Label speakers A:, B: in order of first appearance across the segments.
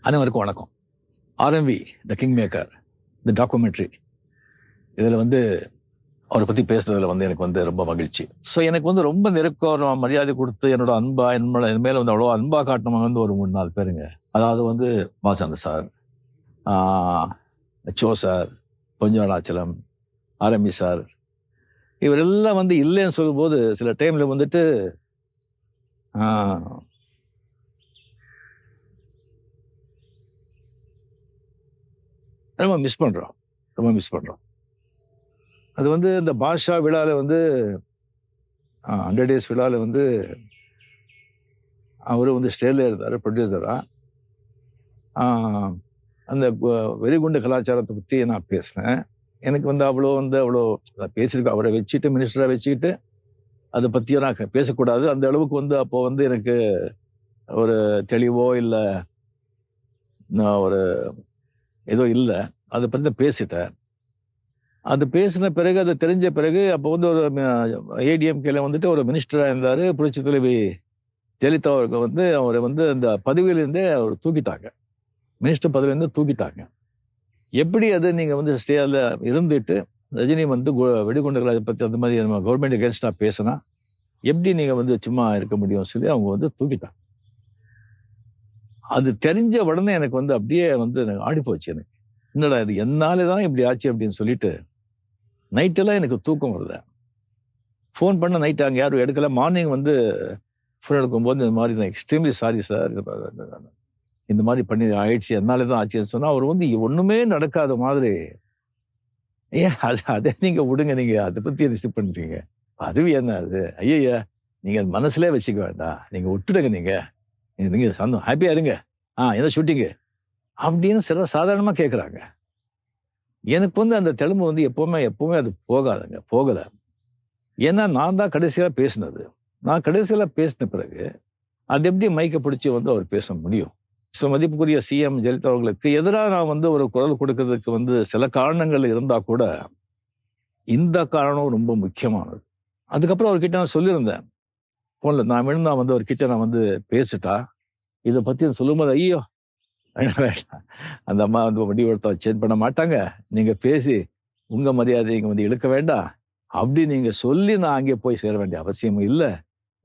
A: அனைவருக்கும் வணக்கம். RMV the king maker the documentary இதில் அவரை பற்றி பேசுறதுல எனக்கு ரொம்ப மகிழ்ச்சி. ஸோ எனக்கு ரொம்ப நெருக்கம் மரியாதை கொடுத்து என்னோட அன்பா என் மேலே அவ்வளோ அன்பா காட்டினவங்க ஒரு 3-4 பேருங்க. அதாவது பாலச்சந்தர் சார், சோ சார், பொஞ்சவனாச்சலம், ஆர்எம்பி சார், இவரெல்லாம் இல்லைன்னு சொல்லும்போது சில டைம்ல ரொம்ப மிஸ் பண்றோம். அது இந்த பாஷா விழாவில் 100 days விழாவில் அவரு ஸ்டேஜில் இருந்தார் ப்ரொடியூசரா. அந்த வெறிகுண்டு கலாச்சாரத்தை பற்றி நான் பேசினேன். எனக்கு அவ்வளோ பேசியிருக்கேன். அவரை வச்சுட்டு மினிஸ்டராக வச்சுக்கிட்டு அதை பற்றியும் நான் பேசக்கூடாது. அந்த அளவுக்கு அப்போ எனக்கு ஒரு தெளிவோ இல்லை ஒரு ஏதோ இல்லை. அதை பற்றி பேசிட்டேன். அது பேசின பிறகு அது தெரிஞ்ச பிறகு அப்போ ஒரு ஏடிஎம்கேல ஒரு மினிஸ்டராக இருந்தார். புரட்சி தலைவி ஜெயலலிதா அவருக்கு அவரை அந்த பதவியிலேருந்தே அவர் தூக்கிட்டாங்க. மினிஸ்டர் பதவியிலேருந்து தூக்கிட்டாங்க. எப்படி அது நீங்கள் ஸ்டேஜில் இருந்துட்டு ரஜினி வெடிகுண்டுகளை பற்றி அந்த மாதிரி நம்ம கவர்மெண்ட் அகேன்ஸ்டாக பேசினா எப்படி நீங்கள் சும்மா இருக்க முடியும் சொல்லி அவங்க தூக்கிட்டாங்க. அது தெரிஞ்ச உடனே எனக்கு அப்படியே எனக்கு ஆடி போச்சு. எனக்கு என்னடா இது என்னாலே தான் இப்படி ஆச்சு அப்படின்னு சொல்லிட்டு நைட்டெல்லாம் எனக்கு தூக்கம் வருது. ஃபோன் பண்ண நைட்டு அங்கே யாரும் எடுக்கல. மார்னிங் ஃபோன் எடுக்கும்போது இந்த மாதிரி தான் எக்ஸ்ட்ரீம்லி சாரி சார், இந்த மாதிரி பண்ணி ஆயிடுச்சு, என்னாலே தான் ஆச்சுன்னு சொன்னால் அவர் ஒன்றுமே நடக்காத மாதிரி, ஏன் அதை நீங்கள் விடுங்க, நீங்கள் அதை பற்றி ரிசீவ் பண்ணுறீங்க, அதுவும் என்ன அது, ஐயா நீங்கள் மனசுலே வச்சுக்க வேண்டாம், நீங்கள் விட்டுடுங்க, நீங்கள் ஹாப்பியாக இருங்க, என்ன ஷூட்டிங்கு அப்படின்னு சில சாதாரணமாக கேட்குறாங்க. எனக்கு அந்த தெலுங்கு எப்பவுமே அது போகலை. ஏன்னா நான் தான் கடைசியாக பேசினது. நான் கடைசியில் பேசின பிறகு அது எப்படி மைக்கை பிடிச்சி அவர் பேச முடியும்? ஸோ மதிப்புக்குரிய சிஎம் ஜெயலலிதா அவர்களுக்கு எதிராக நான் ஒரு குரல் கொடுக்கறதுக்கு சில காரணங்கள் இருந்தால் கூட இந்த காரணம் ரொம்ப முக்கியமானது. அதுக்கப்புறம் அவர்கிட்ட நான் சொல்லியிருந்தேன் போன்ல, நான் வேணும்னா அவர்கிட்ட நான் பேசிட்டா இதை பற்றி சொல்லும்போது, ஐயோ வேண்டாம், அந்த அம்மா முடிவெடுத்த சேஞ்ச் பண்ண மாட்டாங்க, நீங்க பேசி உங்க மரியாதை இங்க இழுக்க வேண்டாம் அப்படி நீங்க சொல்லி நான் அங்கே போய் சேர வேண்டிய அவசியமும் இல்லை,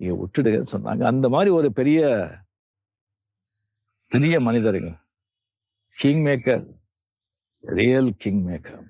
A: நீங்க விட்டுடுங்கன்னு சொன்னாங்க. அந்த மாதிரி ஒரு பெரிய பெரிய மனிதருங்க, king maker, real king maker.